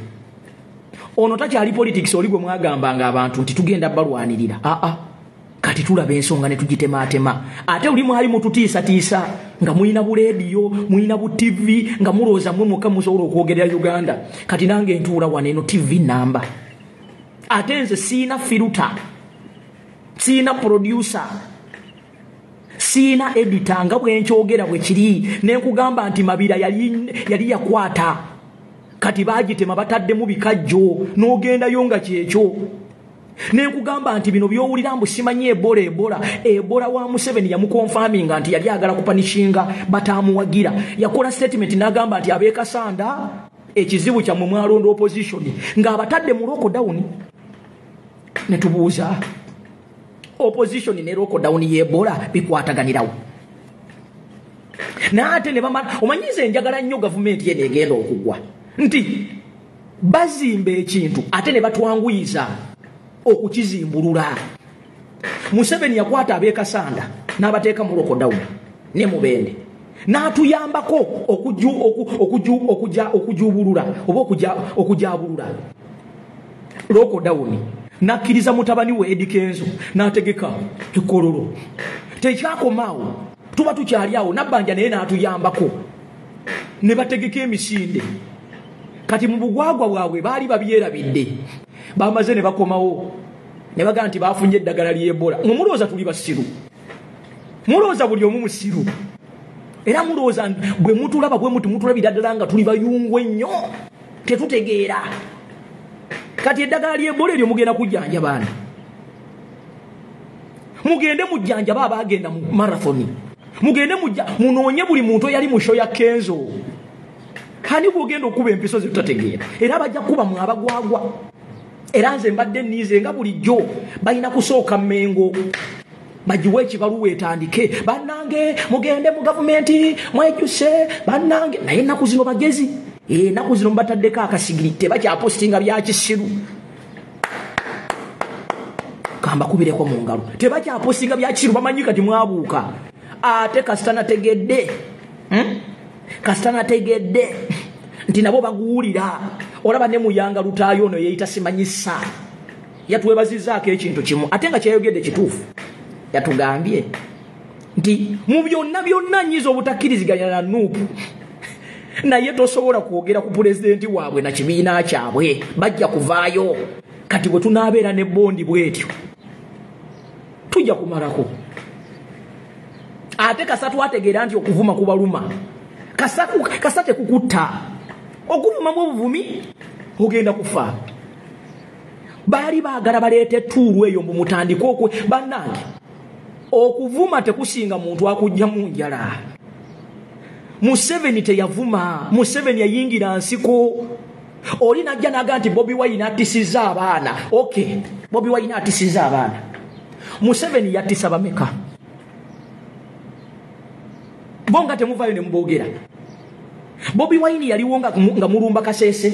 ono takyali politics oli gwe mwagambanga abantu nti tugenda balwanirira kati tulaba ensonga ne tugitemaatema ate oli mwali mututiisatiisa nga muyina bu radio muyina bu TV nga mulooza mmwe mwokka musobola okwogerera Uganda kati nange ntuula wano eno TV namba ate nze siina filter siina producer siina editor nga bwe nkyogera bwe kiri nenkugamba nti Mabira yali yakwata kati bagitema bataddemu bikajjo n'ogendayo nga kyekyo nenkugamba nti bino byowulira mbu simanyi ebola wa Museveni yamukonfaminga nti yali agala kupanishinga batamuwagira yakola statement n'agamba nti abeekasanda ekizibu kyammwe mwalonda opposition ng'abatadde mu lockdown ne tubuuza opposition ne lockdown y'ebola bikwataganirawo naate ne bamala omanyize njagala nnyo gavumenti ye negenda okugwa nti bazimba ekintu ate ne batwanguyiza okukizimbulula Museveni yakwata abeekasanda n'abateeka mu lockdown ne mubende n'atuyambako okujubulula oba okujabulula lockdown n'akkiriza mutabani we Eddy Kenzo n'ategeka ekololo tekyakomaawo tuba tukyali awo nabbanja naye n'atuyambako ne bategeka emisinde kati mu bugwagwa bwabwe baali babyerabidde bamaze ne bakomawo ne bagaa nti bafunye eddagala ly'ebola mulowooza tuli basiru mulowooza buli omu musiru era mulowooza bwe mutulaba bwe muti mutulabira ddala nga tuli bayungwe ennyo tetutegeera kati eddagala ly'ebola eryo mugenda kujjanja baana mugende mujjanja baba agenda mu marathoni mugende munoonye buli muntu eyali mu show ya Kenzo hani bwogenda okuba empiso ze tutategeera era bajja kuba mu abagwagwa era nze mbadde nniize nga bulijjo balina kusooka Mmengo bagiwe ekibaluwa etandike bannange mugende mu gavumenti mwejjuse bannange naye ennaku zino bagezi ennaku zino mbataddeko akasigiri tebakyapostinga byakisiru kamba kubireko mu ngalo tebakyapostinga byakisiru bamanyi kati mwabuuka ate kasita nategedde nti nabo baguwulira olaba ne muyanga lutaayo ono yeyita simanyisa yatwebazizaako ekintu kimu ate nga kyayogedde kituufu yatugambye nti mu byonna nyiza obutakkiriziganya na Nuupu naye tosobola kwogera ku pulezidenti waabwe na kibiina kyabwe bajja kuvaayo kati bwe tunaabeera ne bondi bwetyo tujja kumalako ate kasatu ategeera nti okuvuma kubaluma kasate kukutta okuvuma mu obuvumi ogenda kufa baali baagala baleete tuulu eyo mbu mutandike okwe bannange okuvuma tekusinga muntu akujja mu njala Museveni teyavuma Museveni yayingira nsiko oli najja naga nti Bobi Wine atisiza abaana Bobi Wine atisiza abaana Museveni yatisa bameka bonga temuvayo ne mbogera. Bobi Wine yaliwo nga mulumba kasese.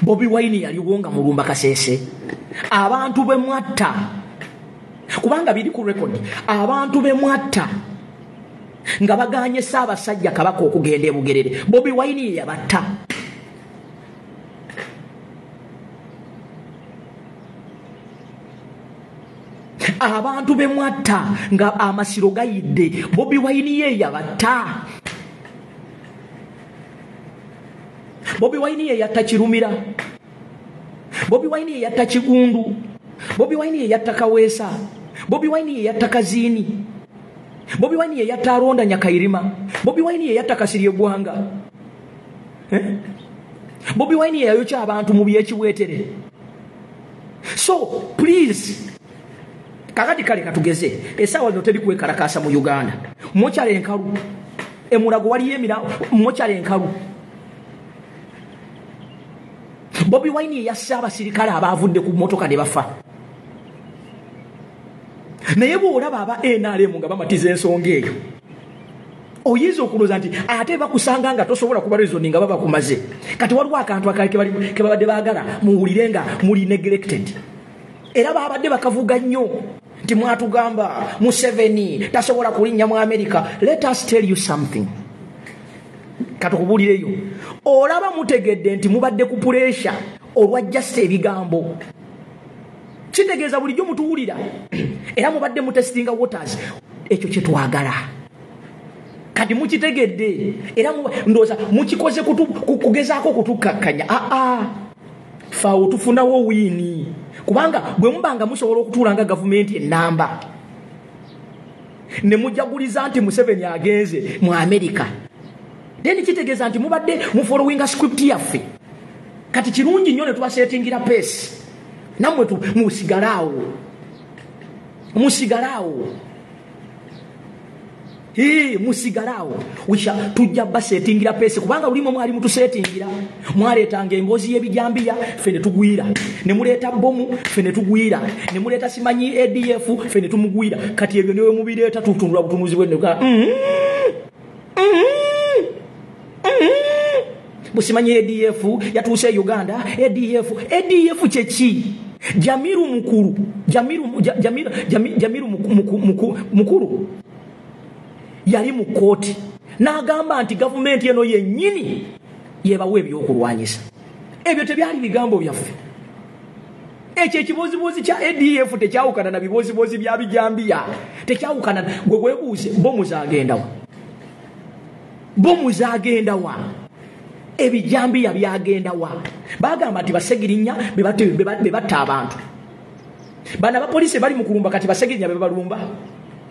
Bobi Wine yaliwo nga mulumba kasese. Abantu be mwatta. Kubanga biri ku record. Abantu be mwatta. Nga baganye Ssaabasajja Kabaka okugenda e Bugerere. Bobi Wine yabatta. Abantu be mwatta nga amasiro gayidde. Bobi Wine yabatta. Bobi Wine yatta Kirumira. Bobi Wine yatta Kigundu. Bobi Wine yatta Kaweesa. Bobi Wine yatta Kazini. Bobi Wine yatta Aronda Nyakairima. Bobi Wine yatta Kasirye Gwanga. Bobi Wine yayokya abantu mu byekiweetere. So please, kakati kale katugeze esawa zo teri kwekalakasa mu Uganda. Mochale enkalu emulago wali yemira mochale enkalu. Bobi Wine yasse abasirikale abavudde ku motoka ne bafa. Naye bw'olaba aba NRM nga bamatiza ensonga eyo, oyinza okuloza nti ate bakusanga nga tosobola kuba reasoning nga baba kumaze. Kati waliwo akantu akali ke babadde baagala muwulire nga muli neglected. Era babadde bakavuga nnyo nti mwatugamba Museveni tasobola kulinnya mu America. Let us tell you something. Katukubulireyo. Olaba mutegedde nti mubadde ku pressure olwa just ebigambo. Kitegeeza bulijjo mutuwulira. Era mubadde mu testinga waters. Ekyo kye twagala. Kati mukitegedde. Era ndoza mukikoze kugezaako kutukakkanya. Faawo tufunawo wiini. Kubanga bwe mubanga musobola okutuulanga gavumenti ennamba. Ne mujaguliza nti Museveni agenze mu America. Then kitegeeza nti mubadde mu following script yaffe. Kati kirungi nnyo ne tubasetingira pace. Namwe musigalawo. Musigalawo. Musigalawo. Tujja basetingira pace kubanga ulimo mwali mutusetingira. Mwaletanga emboozi y'ebijambiya ffe ne tugwira. Ne muleeta bomu ffe ne tugwira. Ne muleeta simanyi ADF ffe ne tumugwira. Kati ebyo niwe mubireeta tutunula butunuzi bw'ennoga. Busimanyi ADF yatuuse Uganda. ADF kyeki? Jamiru mukuru. Jamiru mukuru. Yali mu kooti. N'agamba nti gavumenti eno yennyini yebawe ebyokulwanyisa. Ebyo tebyali bigambo byaffe. Ekyo ekibozibozi kya ADF tekyawukana na bibozibozi bya bijambiya. Tekyawukana. Gwe weebuuze bomu zaagendawa. Bomu zaagendawa. Ebijambiya byagendawa. Bagamba nti basegirinya bebatta abantu. Bana bapolisi bali mu kulumba kati basegirinya bebalumba.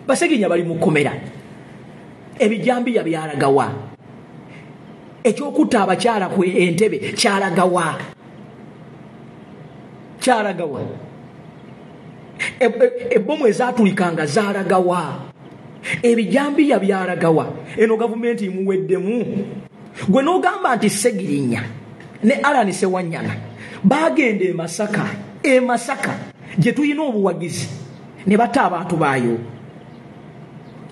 Basegirinya bali mu komera. Ebijambiya byalagawa. Ekyokutta abakyala ku Entebbe kyalagawa. Kyalagawa. Ebbomu ezatulikanga zaalagawa. Ebijambiya byalagawa. Eno gavumenti imuweddemu. Gwe n'ogamba nti Segirinya ne Alani Sewanyana bagenda e Masaka gye tulina obuwagizi ne batta abantu baayo.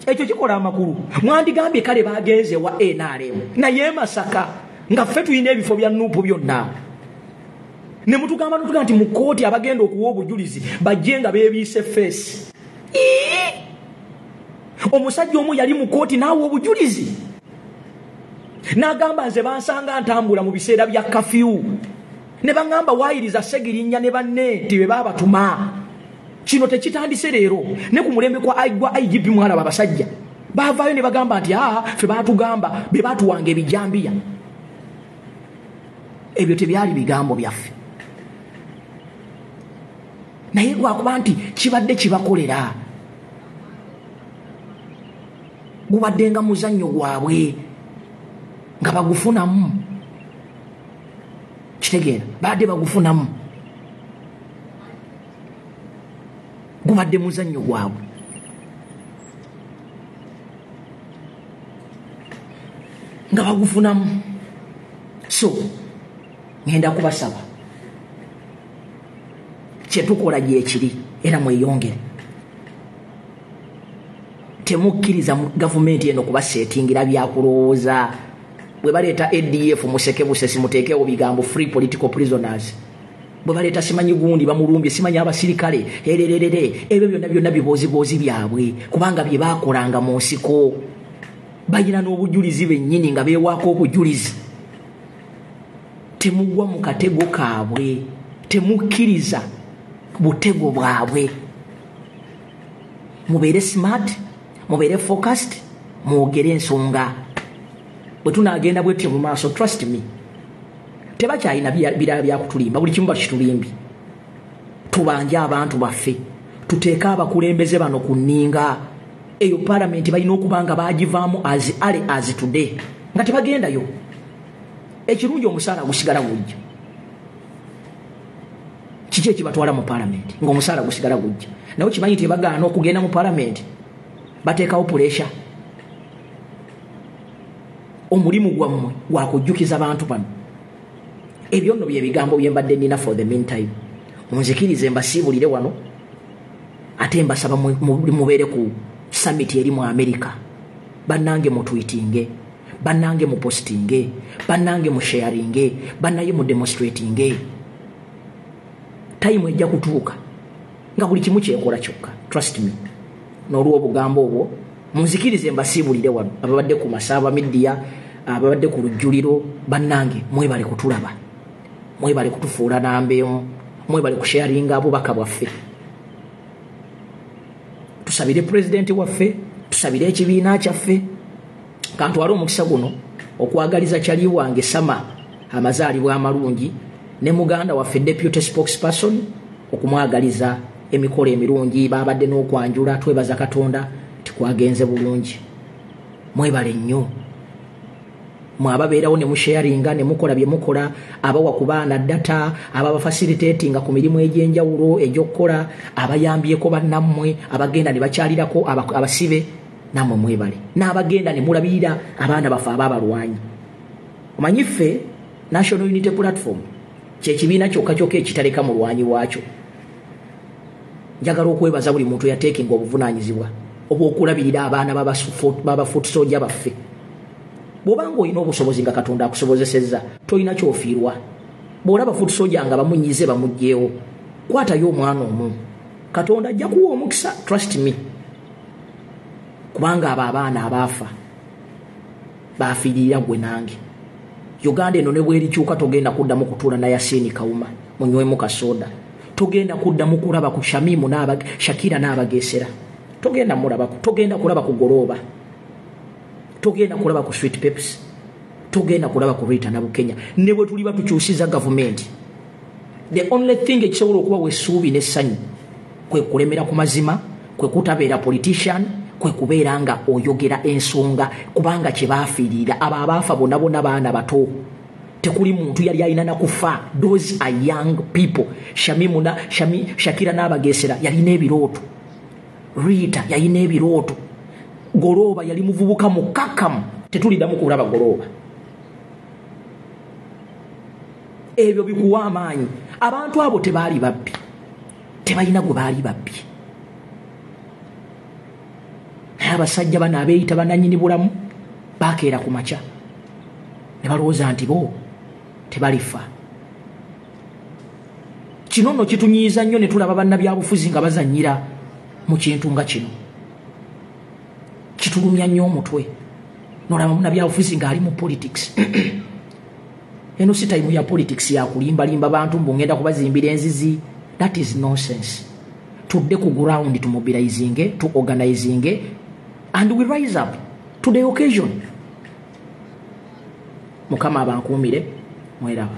Ekyo kikola amakulu. Mwandigambye kale bagenze wa NRM naye Masaka nga ffe tulina ebifo bya Nuupu byonna. Ne mutugamba n'otugamba nti mu kkooti abagenda okuwa obujulizi bajje nga beebiise feesi. Omusajja omu yali mu kkooti n'awa obujulizi. N'agamba nze bansanga ntambula mu biseera bya kafyu. Ne bangamba waayiriza Segirinya ne banne nti be baabatuma. Kino tekitandise leero. Ne ku mulembe kwa IGP mwalaba abasajja. Baavaayo ne bagamba nti ffe baatugamba be baatuwanga ebijambiya. Ebyo tebyali bigambo byaffe. Naye gwakuba nti kibadde kibakolera. Gubadde nga muzannyo gwabwe. Nga bagufunamu. Kitegeera baadde bagufunamu. Gubadde muzannyo gwabwe. Nga bagufunamu. So ngenda kubasaba kyetukola gyekiri era mweyongere. Temukkiriza gavumenti eno kubasetingira byakulowooza. Bwe baleeta ADF museke busesi muteekewo bigambo free political prisoners. Bwe baleeta simanyi gundi bamulumbye simanyi abasirikale erererere ebyo byonna biboozi byabwe kubanga bye baakolanga mu nsiko. Bayina n'obujulizi bennyini nga beewaako obujulizi. Temugwa mu katego kaabwe, temukkiriza butego bwabwe. Mubeere smart, mubeere focused, mwogere ensonga. Bwe tunaagenda bwetyo mu maaso, trust me, tebakyalina birala byakutulimba, buli kimu bakitulimbi. Tubanje abantu baffe, tuteeke abakulembeze bano ku nninga. Eyo parliament balina okuba nga baagivaamu as today nga tebagendayo. Ekirungi omusaala gusigala gujja. Kiki ekibatwala mu parliament ng'omusaala gusigala gujja? Nawe kimanyi nti bagaana okugenda mu parliament bateekawo pressure. Omulimu gwammwe gwakujjukiza bantu bano. Ebyo nno bye bigambo bye mbadde nnina for the meantime. Munzikirize mbasiibulire wano ate mbasaba mubeere ku summit eri mu America. Bannange mu tweetinge, bannange mu postinge, bannange mu sharinge, bannaye mu demonstratinge. Time ejja kutuuka nga buli kimu kyekola kyokka. Trust me. N'olwo obugambo obwo munzikirize mbasiibulire wano ababadde ku Masaba media, ababadde ku lujjuliro. Bannange mwebale kutulaba, mwebale kutufuula nambeemu, mwebale kusharinga abubaka bwaffe. Tusabire president waffe, tusabire ekibiina kyaffe. Kantwala omukisa guno okwagaliza kyali wange Sama amazaalibwa amalungi ne muganda waffe deputy spokesperson okumwagaliza emikolo emirungi. Babadde n'okwanjula, twebaza Katonda tikwagenze bulungi. Mwebale nnyo mwababeerawo ne musharinga ne mukola bye mukola, abawa ku baana data, ababa facilitating ku mirimu egy'enjawulo egy'okkola, abayambyeko bannammwe, abagenda ne bakyalirako abasibe. Nammwe mwebale, n'abagenda ne mulabirira abaana bafe ababalwanyi. Omanyi ffe National Unity Platform kyekibiina kyokka ekitaleka mulwanyi waakyo. Njagala okwebaza buli muntu yateekinga obuvunaanyizibwa obw'okulabirira abaana baba foot soldier baffe. Bw'obanga olina obusobozi nga Katonda akusobozesezza, tolina kyofiirwa. Bw'olaba foot soldier nga bamunyize bamuggyeewo, kwatayo omwana omu, Katonda ajja kuwa omukisa. Trust me. Kubanga abo abaana abaafa baafiirira gwe nange. Uganda eno ne bwerikyuka togenda kuddamu kutuula na Yasini Kawuma munywemu kasoda. Togenda kuddamu kulaba ku Shamimu Shakira n'abageesera. Togenda mulabako. Togenda kulaba ku Goloba. Togenda kulaba ku Sweet Peps. Togenda kulaba ku Rita na Bukenya. Ne bwe tuliba tukyusiza government, the only thing ekisobola okuba weessuubi n'essanyu kwe kulemera ku mazima, kwe kutabeera politician, kwe kubeera nga oyogera ensonga kubanga kye baafiirira. Abo abaafa bonna baana bato. Tekuli muntu yali alina na kufa. Those are young people. Shakira n'abageesera yalina ebirooto. Rita yalina ebirooto. Goloba yali muvubuka mukakamu. Tetuliddamu kulaba Goloba. Ebyo bikuwa amaanyi. Abantu abo tebaali babbi, tebalina gwe baali babbi. Abasajja bano abeeyita bannannyini bulamu baakeera ku makya ne balowooza nti bo tebalifa. Kino nno kitunyiiza nnyo ne tulaba bannabyabufuzi nga bazannyira mu kintu nga kino. Kitulumya nnyo omutwe n'olaba munnabyabufuzi ng'ali mu politics. Eno si time ya politics ya kulimbalimba bantu mbungenda kubazimbira enzizi. That is nonsense. Tudde ku ground to mobilizing, to organizing, and we rise up to the occasion. Mukama abankuumire, mweraba.